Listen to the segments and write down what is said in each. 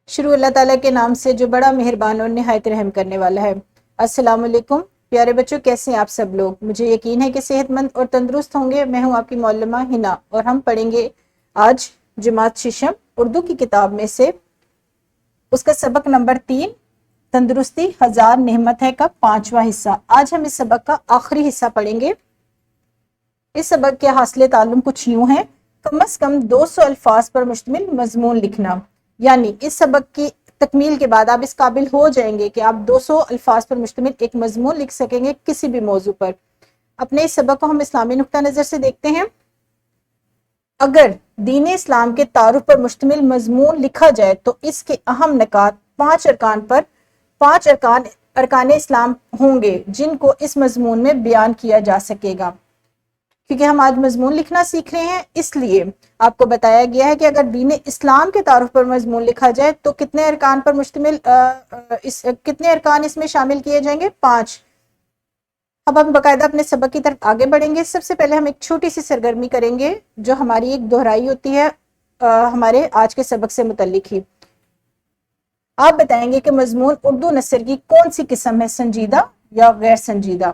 शुरू अल्लाह ताला के नाम से जो बड़ा मेहरबान और निहायत रहम करने वाला है। अस्सलाम वालेकुम प्यारे बच्चों, कैसे हैं आप सब लोग। मुझे यकीन है कि सेहतमंद और तंदुरुस्त होंगे। मैं हूं आपकी मौलमा हिना और हम पढ़ेंगे आज जमात शिशम उर्दू की किताब में से उसका सबक नंबर 3 तंदुरुस्ती हजार नेमत है का 5वां हिस्सा। आज हम इस सबक का आखिरी हिस्सा पढ़ेंगे। इस सबक के हासिल ताल्लुम कुछ यूं है, कम अज कम 200 अल्फाज पर मुश्तमिल मजमून लिखना। यानी इस सबक की तकमील के बाद आप इस काबिल हो जाएंगे कि आप 200 अल्फाज पर मुश्तमिल एक मजमून लिख सकेंगे किसी भी मौजू पर। अपने इस सबक को हम इस्लामी नुक्ता नजर से देखते हैं। अगर दीन इस्लाम के तारुफ पर मुश्तमिल मजमून लिखा जाए तो इसके अहम निकात 5 अरकान पर 5 अरकान इस्लाम होंगे जिनको इस मजमून में बयान किया जा सकेगा। क्योंकि हम आज मजमून लिखना सीख रहे हैं, इसलिए आपको बताया गया है कि अगर दीन इस्लाम के तारुफ पर मजमून लिखा जाए तो कितने अरकान पर मुश्तमिल कितने अरकान इसमें शामिल किए जाएंगे? 5। अब हम बाकायदा अपने सबक की तरफ आगे बढ़ेंगे। सबसे पहले हम एक छोटी सी सरगर्मी करेंगे जो हमारी एक दोहराई होती है हमारे आज के सबक से मुतल्लिक ही। आप बताएंगे कि मजमून उर्दू नसर की कौन सी किस्म है, संजीदा या गैर संजीदा।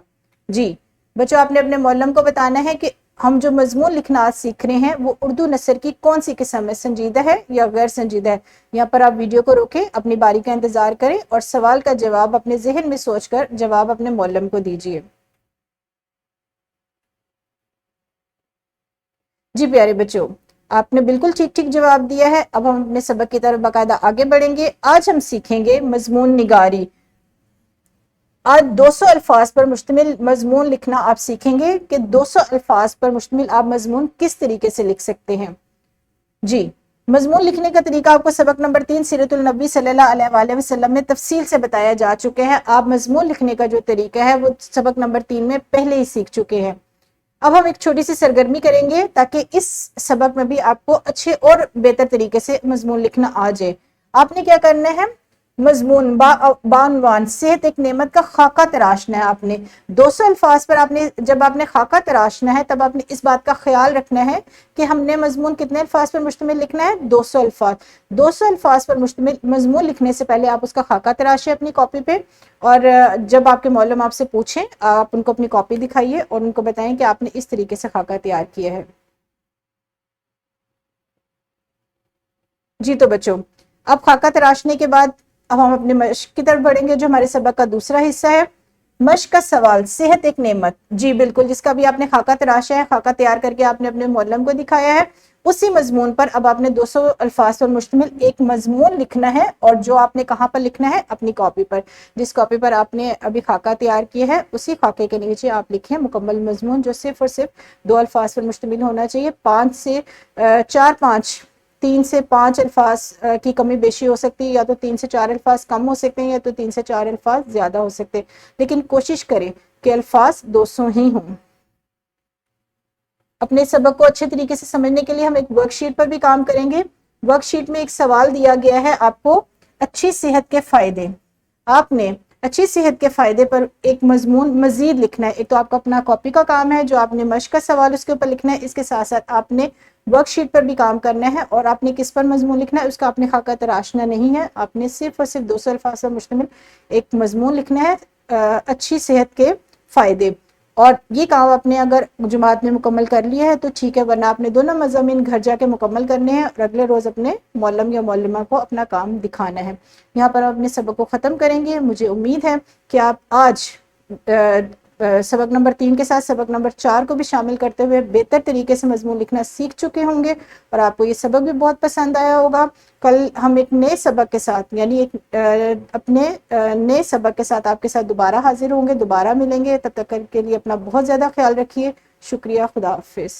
जी बच्चों, आपने अपने मौलम को बताना है कि हम जो मजमून लिखना आज सीख रहे हैं वो उर्दू नसर की कौन सी किस्म है, संजीदा है या गैर संजीदा है। यहाँ पर आप वीडियो को रोकें, अपनी बारी का इंतजार करें और सवाल का जवाब अपने जहन में सोचकर जवाब अपने मौलम को दीजिए। जी प्यारे बच्चों, आपने बिल्कुल ठीक ठीक जवाब दिया है। अब हम अपने सबक की तरफ बाकायदा आगे बढ़ेंगे। आज हम सीखेंगे मजमून निगारी। आज 200 अल्फाज पर मुश्तमिल मजमून लिखना आप सीखेंगे कि 200 अल्फाज पर मुश्तमिल आप मजमून किस तरीके से लिख सकते हैं। जी मजमून लिखने का तरीका आपको सबक नंबर 3 सीरतुल नबी सल्लल्लाहु अलैहि वसल्लम में तफसील से बताया जा चुके हैं। आप मजमून लिखने का जो तरीका है वो सबक नंबर 3 में पहले ही सीख चुके हैं। अब हम एक छोटी सी सरगर्मी करेंगे ताकि इस सबक में भी आपको अच्छे और बेहतर तरीके से मजमून लिखना आ जाए। आपने क्या करना है, मजमून बानवान सेहत एक नेमत का खाका तराशना है। आपने 200 अल्फाज पर जब आपने खाका तराशना है तब आपने इस बात का ख्याल रखना है कि हमने मजमून कितने अल्फाज पर मुश्तमिल लिखना है, 200 अल्फाज। 200 अल्फाज पर मुश्तमिल मजमून लिखने से पहले आप उसका खाका तराशे अपनी कॉपी पे, और जब आपके मौलम आपसे पूछें आप उनको अपनी कॉपी दिखाइए और उनको बताएं कि आपने इस तरीके से खाका तैयार किया है। जी तो बच्चों, अब खाका तराशने के बाद अब हम अपने मश्क की तरफ बढ़ेंगे जो हमारे सबक का दूसरा हिस्सा है। मश्क का सवाल, सेहत एक नेमत। जी बिल्कुल, जिसका भी आपने खाका तराशा है, खाका तैयार करके आपने अपने मौलम को दिखाया है, उसी मजमून पर अब आपने 200 अल्फाज पर मुश्तमिल एक मजमून लिखना है। और जो आपने कहाँ पर लिखना है, अपनी कॉपी पर। जिस कॉपी पर आपने अभी खाका तैयार किया है उसी खाके के नीचे आप लिखें मुकम्मल मजमून, जो सिर्फ और सिर्फ 2 अल्फाज पर मुश्तमिल होना चाहिए। 3 से 5 अल्फाज की कमी बेशी हो सकती है, या तो 3 से 4 अल्फाज कम हो सकते हैं या तो 3 से 4 अल्फाज ज्यादा हो सकते हैं, लेकिन कोशिश करें कि अल्फाज 200 ही हों। अपने सबक को अच्छे तरीके से समझने के लिए हम एक वर्कशीट पर भी काम करेंगे। वर्कशीट में एक सवाल दिया गया है आपको, अच्छी सेहत के फायदे। आपने अच्छी सेहत के फायदे पर एक मजमून मजीद लिखना है। एक तो आपका अपना कॉपी का काम है जो आपने मश्क का सवाल उसके ऊपर लिखना है, इसके साथ साथ आपने वर्कशीट पर भी काम करना है। और आपने किस पर मजमून लिखना है, उसका आपने खाका तराशना नहीं है। आपने सिर्फ और सिर्फ 200 अल्फाज पर मुश्तमिल एक मजमून लिखना है, अच्छी सेहत के फायदे। और ये काम आपने अगर जुमात में मुकम्मल कर लिया है तो ठीक है, वरना आपने दोनों मज़ामीन घर जाके मुकम्मल करने हैं और अगले रोज़ अपने मौलम या मौलमा को अपना काम दिखाना है। यहाँ पर अपने सबक को ख़त्म करेंगे। मुझे उम्मीद है कि आप आज सबक नंबर 3 के साथ सबक नंबर 4 को भी शामिल करते हुए बेहतर तरीके से मजमून लिखना सीख चुके होंगे और आपको ये सबक भी बहुत पसंद आया होगा। कल हम एक नए सबक के साथ, यानी अपने नए सबक के साथ आपके साथ दोबारा हाजिर होंगे, दोबारा मिलेंगे। तब तक के लिए अपना बहुत ज़्यादा ख्याल रखिए। शुक्रिया, खुदा हाफिज़।